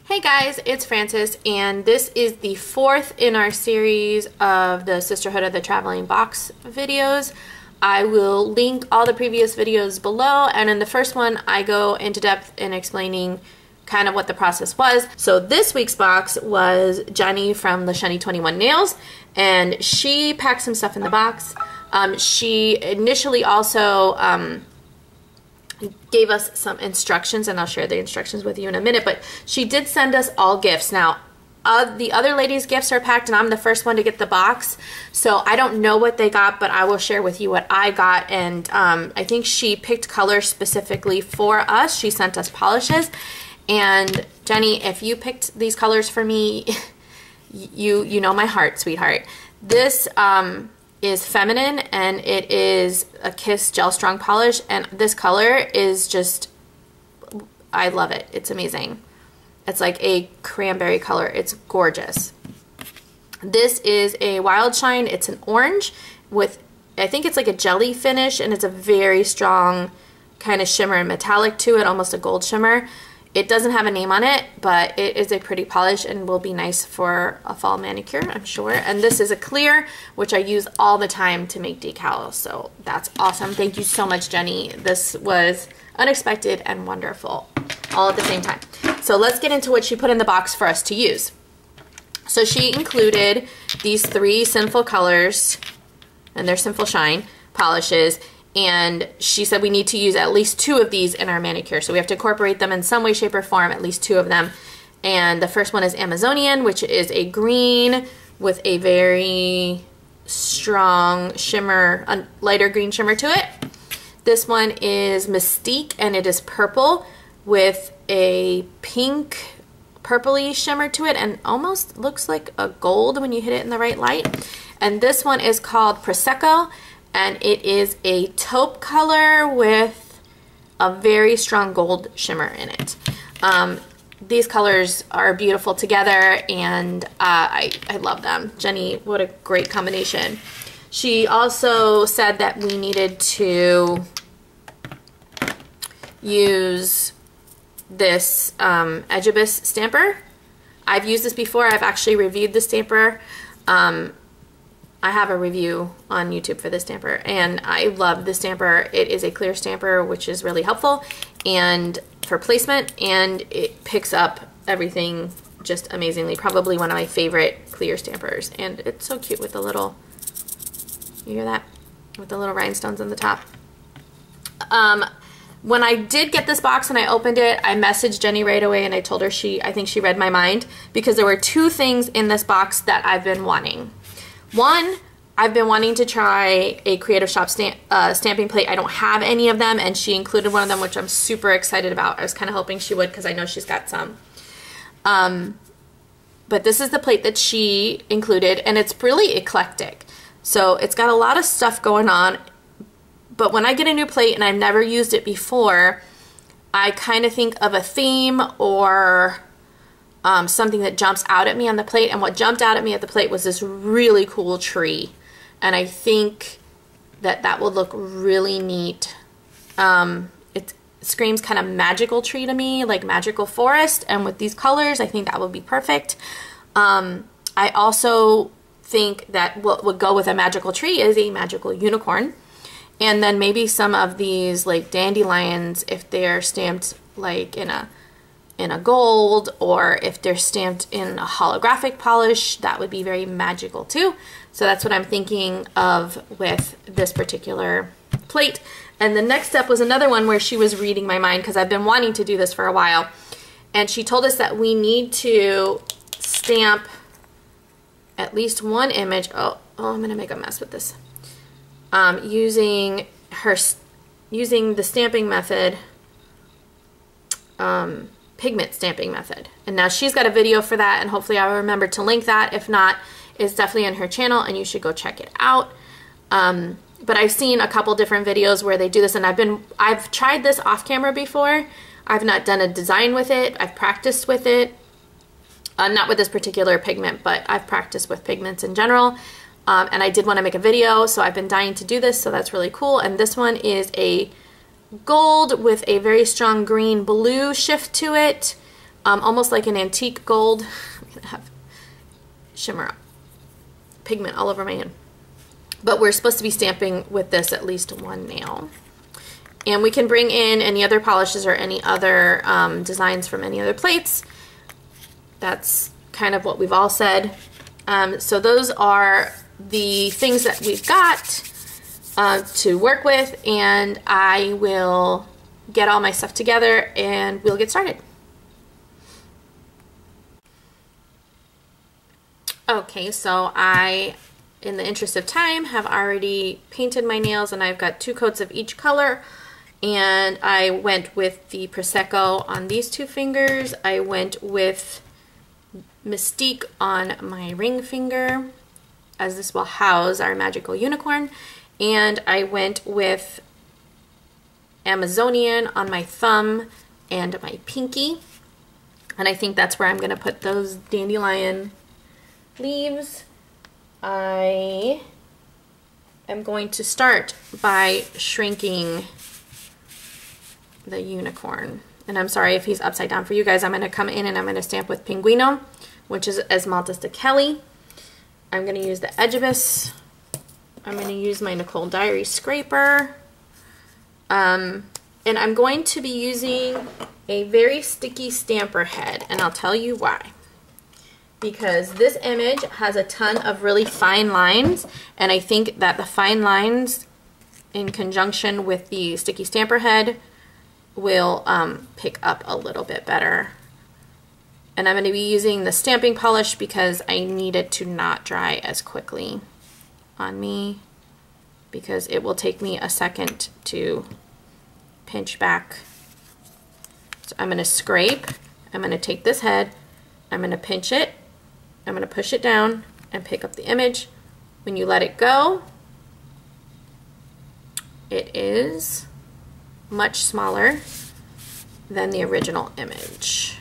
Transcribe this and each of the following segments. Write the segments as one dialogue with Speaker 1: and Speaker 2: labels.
Speaker 1: Hey guys, it's Frances, and this is the fourth in our series of the Sisterhood of the Traveling Box videos. I will link all the previous videos below, and in the first one I go into depth in explaining kind of what the process was. So this week's box was Jenny from LaShenny21Nails, and she packed some stuff in the box. She initially also gave us some instructions, and I'll share the instructions with you in a minute, but she did send us all gifts. Now, the other ladies' gifts are packed, and I'm the first one to get the box, so I don't know what they got, but I will share with you what I got. And I think she picked colors specifically for us. She sent us polishes, and Jenny, if you picked these colors for me, you know my heart, sweetheart. This is feminine, and it is a Kiss Gel Strong polish, and this color is just, I love it. It's amazing. It's like a cranberry color. It's gorgeous. This is a Wild Shine. It's an orange with, I think it's like a jelly finish, and it's a very strong kind of shimmer and metallic to it, almost a gold shimmer. It doesn't have a name on it, but it is a pretty polish and will be nice for a fall manicure, I'm sure. And this is a clear, which I use all the time to make decals, so that's awesome. Thank you so much, Jenny. This was unexpected and wonderful all at the same time. So let's get into what she put in the box for us to use. So she included these three Sinful colors, and they're Sinful Shine polishes. And she said we need to use at least 2 of these in our manicure. So we have to incorporate them in some way, shape, or form, at least 2 of them. And the first one is Amazonian, which is a green with a very strong shimmer, lighter green shimmer to it. This one is Mystique, and it is purple with a pink purpley shimmer to it, and almost looks like a gold when you hit it in the right light. And this one is called Prosecco, and it is a taupe color with a very strong gold shimmer in it. These colors are beautiful together, and I love them. Jenny, what a great combination. She also said that we needed to use this Edgebus stamper. I've used this before. I've actually reviewed the stamper. I have a review on YouTube for this stamper, and I love the stamper. It is a clear stamper, which is really helpful and for placement, and it picks up everything just amazingly. Probably one of my favorite clear stampers, and it's so cute with the little, you hear that? With the little rhinestones on the top. When I did get this box and I opened it, I messaged Jenny right away, and I told her I think she read my mind, because there were 2 things in this box that I've been wanting. One, I've been wanting to try a Creative Shop stamping plate. I don't have any of them, and she included one of them, which I'm super excited about. I was kind of hoping she would, because I know she's got some. But this is the plate that she included, and it's really eclectic. So it's got a lot of stuff going on, but when I get a new plate and I've never used it before, I kind of think of a theme or something that jumps out at me on the plate. And what jumped out at me at the plate was this really cool tree, and I think that that will look really neat. It screams kind of magical tree to me, like magical forest, and with these colors I think that would be perfect. I also think that what would go with a magical tree is a magical unicorn, and then maybe some of these like dandelions, if they're stamped like in a gold, or if they're stamped in a holographic polish, that would be very magical too. So that's what I'm thinking of with this particular plate. And the next step was another one where she was reading my mind, because I've been wanting to do this for a while. And she told us that we need to stamp at least 1 image. Oh, I'm gonna make a mess with this. Using the stamping method, Pigment stamping method. And now she's got a video for that, and hopefully I'll remember to link that. If not, it's definitely on her channel, and you should go check it out. But I've seen a couple different videos where they do this, and I've tried this off camera before. I've not done a design with it. I've practiced with it. Not with this particular pigment, but I've practiced with pigments in general. And I did want to make a video, so I've been dying to do this, so that's really cool. And this one is a gold with a very strong green blue shift to it. almost like an antique gold. I'm gonna have shimmer pigment all over my hand. But we're supposed to be stamping with this at least one nail. And we can bring in any other polishes or any other designs from any other plates. That's kind of what we've all said. So those are the things that we've got to work with, and I will get all my stuff together and we'll get started. Okay, so I, in the interest of time, have already painted my nails, and I've got 2 coats of each color. And I went with the Prosecco on these 2 fingers. I went with Mystique on my ring finger, as this will house our magical unicorn. And I went with Amazonian on my thumb and my pinky. And I think that's where I'm going to put those dandelion leaves. I am going to start by shrinking the unicorn. And I'm sorry if he's upside down for you guys. I'm going to come in and I'm going to stamp with Pinguino, which is Esmaltes de Kelly. I'm going to use the Edgebus. I'm going to use my Nicole Diary scraper. And I'm going to be using a very sticky stamper head, and I'll tell you why. Because this image has a ton of really fine lines, and I think that the fine lines in conjunction with the sticky stamper head will pick up a little bit better. And I'm going to be using the stamping polish because I need it to not dry as quickly on me, because it will take me a second to pinch back. So I'm going to scrape, I'm going to take this head, I'm going to pinch it, I'm going to push it down and pick up the image. When you let it go, it is much smaller than the original image.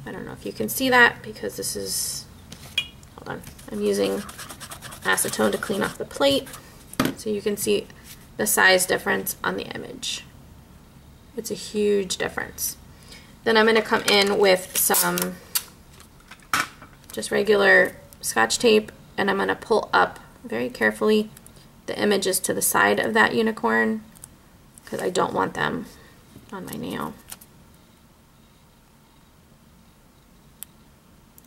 Speaker 1: I don't know if you can see that because this is, hold on, I'm using acetone to clean off the plate so you can see the size difference on the image. It's a huge difference. Then I'm going to come in with some just regular Scotch tape, and I'm going to pull up very carefully the images to the side of that unicorn because I don't want them on my nail.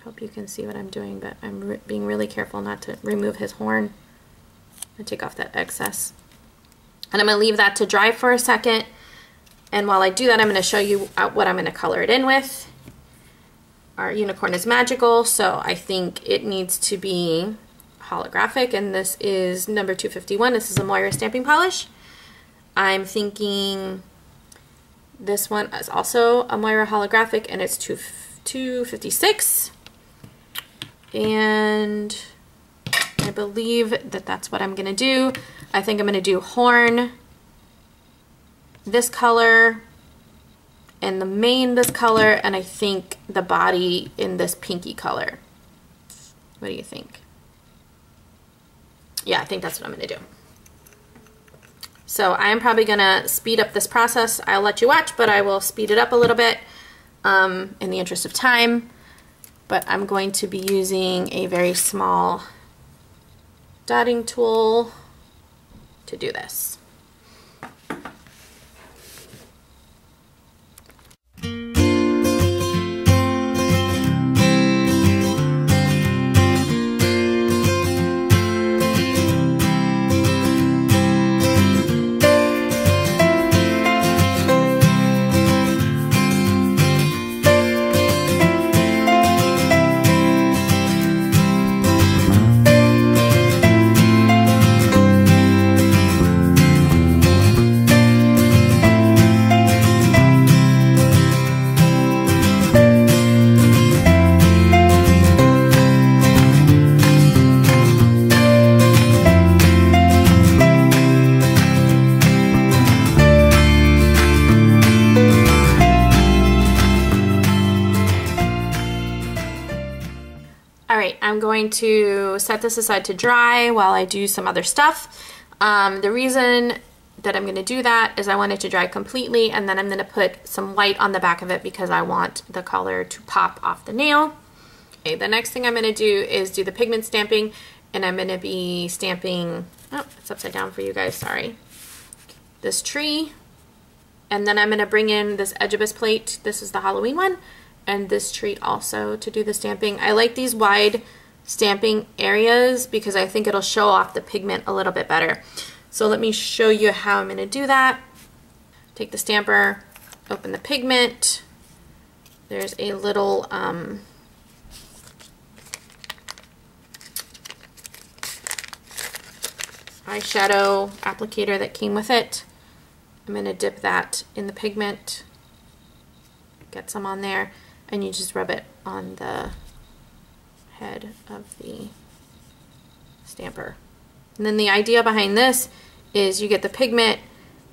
Speaker 1: Hope you can see what I'm doing, but I'm being really careful not to remove his horn and take off that excess. And I'm going to leave that to dry for a second. And while I do that, I'm going to show you what I'm going to color it in with. Our unicorn is magical, so I think it needs to be holographic, and this is number 251. This is a Moira stamping polish. I'm thinking this one is also a Moira holographic, and it's 256. And I believe that that's what I'm going to do. I think I'm going to do horn this color and the mane this color, and I think the body in this pinky color. What do you think? Yeah, I think that's what I'm going to do. So I'm probably going to speed up this process. I'll let you watch, but I will speed it up a little bit in the interest of time. But I'm going to be using a very small dotting tool to do this. I'm going to set this aside to dry while I do some other stuff. The reason that I'm going to do that is I want it to dry completely, and then I'm going to put some white on the back of it because I want the color to pop off the nail. Okay, the next thing I'm going to do is do the pigment stamping, and I'm going to be stamping, oh, it's upside down for you guys, sorry, this tree, and then I'm going to bring in this Edgebus plate, this is the Halloween one, and this tree also to do the stamping. I like these wide stamping areas because I think it'll show off the pigment a little bit better. So let me show you how I'm going to do that. Take the stamper, open the pigment. There's a little eyeshadow applicator that came with it. I'm going to dip that in the pigment, get some on there, and you just rub it on the head of the stamper. And then the idea behind this is you get the pigment,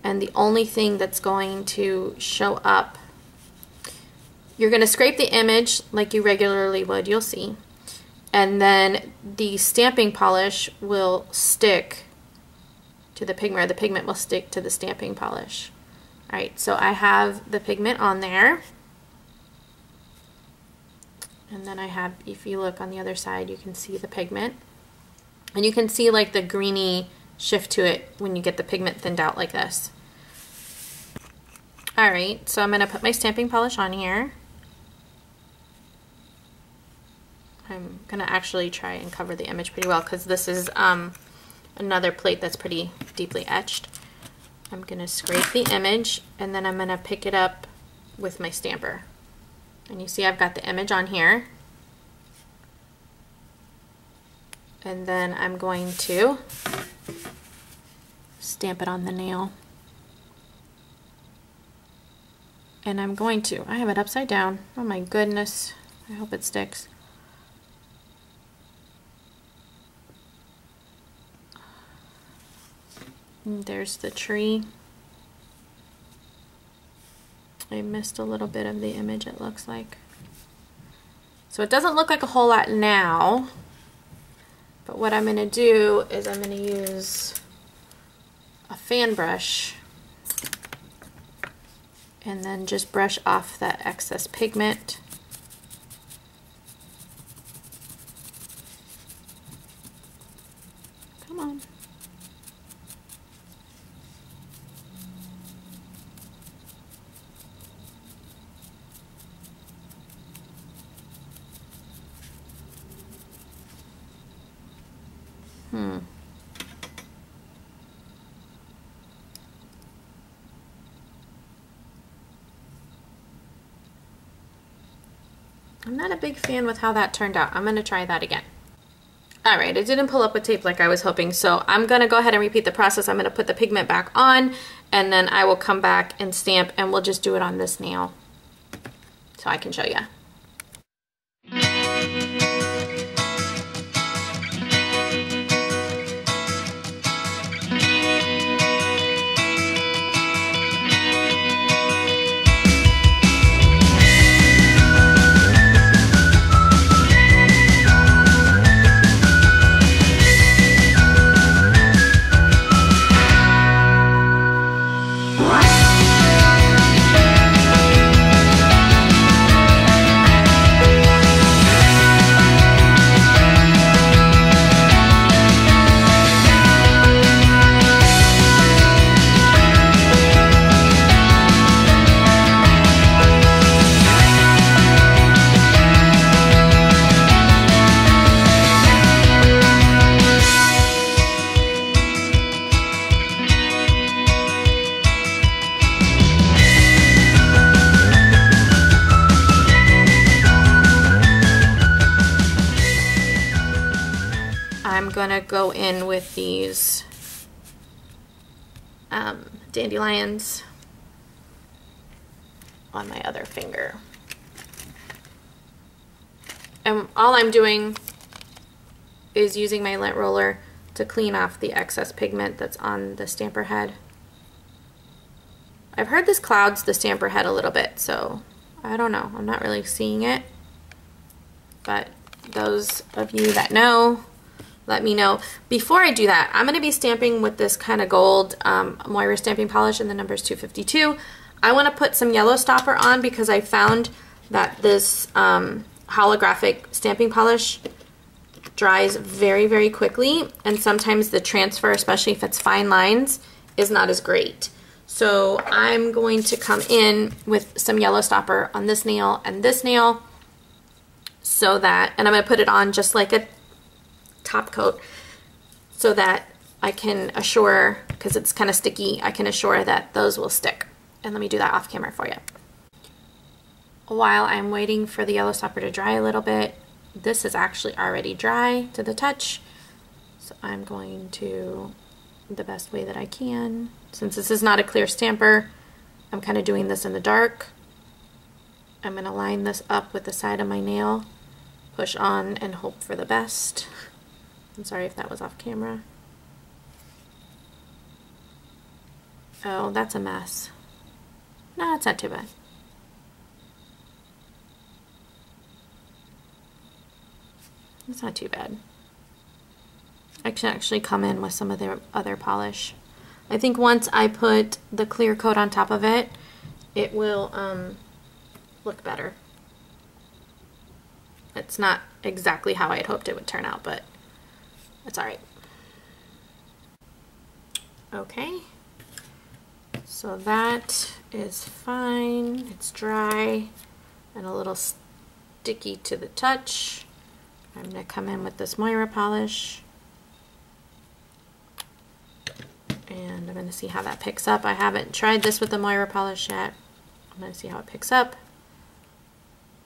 Speaker 1: and the only thing that's going to show up, you're going to scrape the image like you regularly would, you'll see, and then the stamping polish will stick to the pigment, or the pigment will stick to the stamping polish. Alright, so I have the pigment on there, and then I have, if you look on the other side, you can see the pigment. And you can see like the greeny shift to it when you get the pigment thinned out like this. Alright, so I'm going to put my stamping polish on here. I'm going to actually try and cover the image pretty well because this is another plate that's pretty deeply etched. I'm going to scrape the image, and then I'm going to pick it up with my stamper. And you see I've got the image on here. And then I'm going to stamp it on the nail. And I'm going to, I have it upside down. Oh my goodness. I hope it sticks. And there's the tree. I missed a little bit of the image, it looks like. So it doesn't look like a whole lot now. But what I'm going to do is I'm going to use a fan brush and then just brush off that excess pigment. Come on. I'm not a big fan with how that turned out. I'm going to try that again. Alright, it didn't pull up with tape like I was hoping, so I'm going to go ahead and repeat the process. I'm going to put the pigment back on, and then I will come back and stamp, and we'll just do it on this nail so I can show you. I'm gonna go in with these dandelions on my other finger. And all I'm doing is using my lint roller to clean off the excess pigment that's on the stamper head. I've heard this clouds the stamper head a little bit, so I don't know. I'm not really seeing it. But those of you that know let me know. Before I do that, I'm going to be stamping with this kind of gold Moira stamping polish, and the number is 252. I want to put some yellow stopper on because I found that this holographic stamping polish dries very, very quickly, and sometimes the transfer, especially if it's fine lines, is not as great. So I'm going to come in with some yellow stopper on this nail and this nail, so that, and I'm going to put it on just like a top coat so that I can assure, because it's kind of sticky, I can assure that those will stick. And let me do that off camera for you. While I'm waiting for the yellow stopper to dry a little bit, this is actually already dry to the touch, so I'm going to, the best way that I can, since this is not a clear stamper, I'm kind of doing this in the dark. I'm going to line this up with the side of my nail, push on, and hope for the best. I'm sorry if that was off camera. Oh, that's a mess. No, it's not too bad. It's not too bad. I can actually come in with some of the other polish. I think once I put the clear coat on top of it, it will look better. It's not exactly how I had hoped it would turn out, but it's alright. Okay, so that is fine. It's dry and a little sticky to the touch. I'm going to come in with this Moira polish, and I'm going to see how that picks up. I haven't tried this with the Moira polish yet. I'm going to see how it picks up.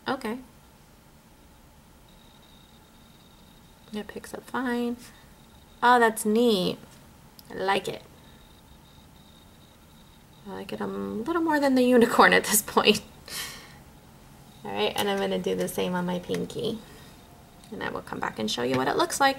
Speaker 1: Okay. It picks up fine. Oh, that's neat. I like it. I like it a little more than the unicorn at this point. Alright, and I'm going to do the same on my pinky. And I will come back and show you what it looks like.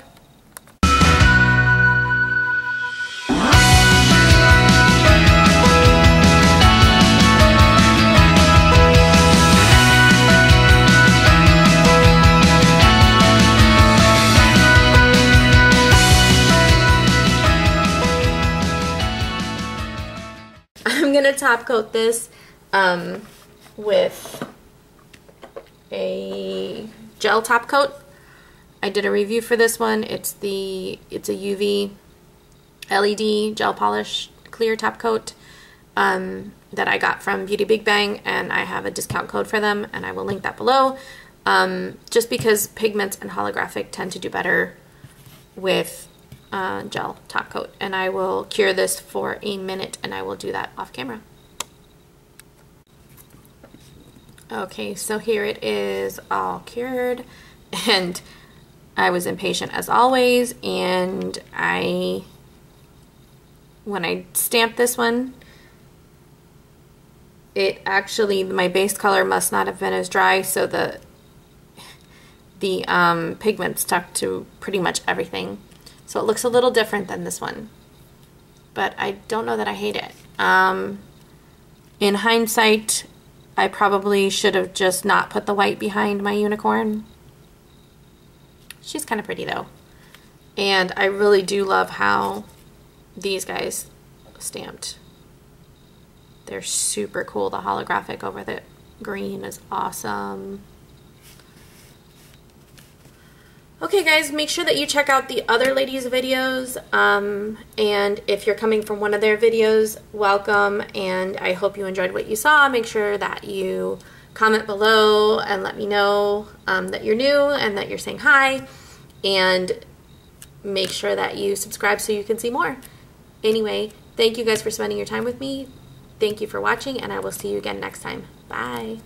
Speaker 1: I'm going to top coat this with a gel top coat. I did a review for this one. It's a UV LED gel polish clear top coat that I got from Beauty Big Bang, and I have a discount code for them, and I will link that below. Just because pigments and holographic tend to do better with gel top coat, and I will cure this for a minute, and I will do that off camera. Okay, so here it is all cured, and I was impatient as always, and when I stamped this one, it actually, my base color must not have been as dry, so the pigment stuck to pretty much everything. So it looks a little different than this one, but I don't know that I hate it. In hindsight, I probably should have just not put the white behind my unicorn. She's kind of pretty though. And I really do love how these guys stamped. They're super cool. The holographic over the green is awesome. Okay guys, make sure that you check out the other ladies' videos, and if you're coming from one of their videos, welcome, and I hope you enjoyed what you saw. Make sure that you comment below and let me know that you're new and that you're saying hi, and make sure that you subscribe so you can see more. Anyway, thank you guys for spending your time with me. Thank you for watching, and I will see you again next time. Bye.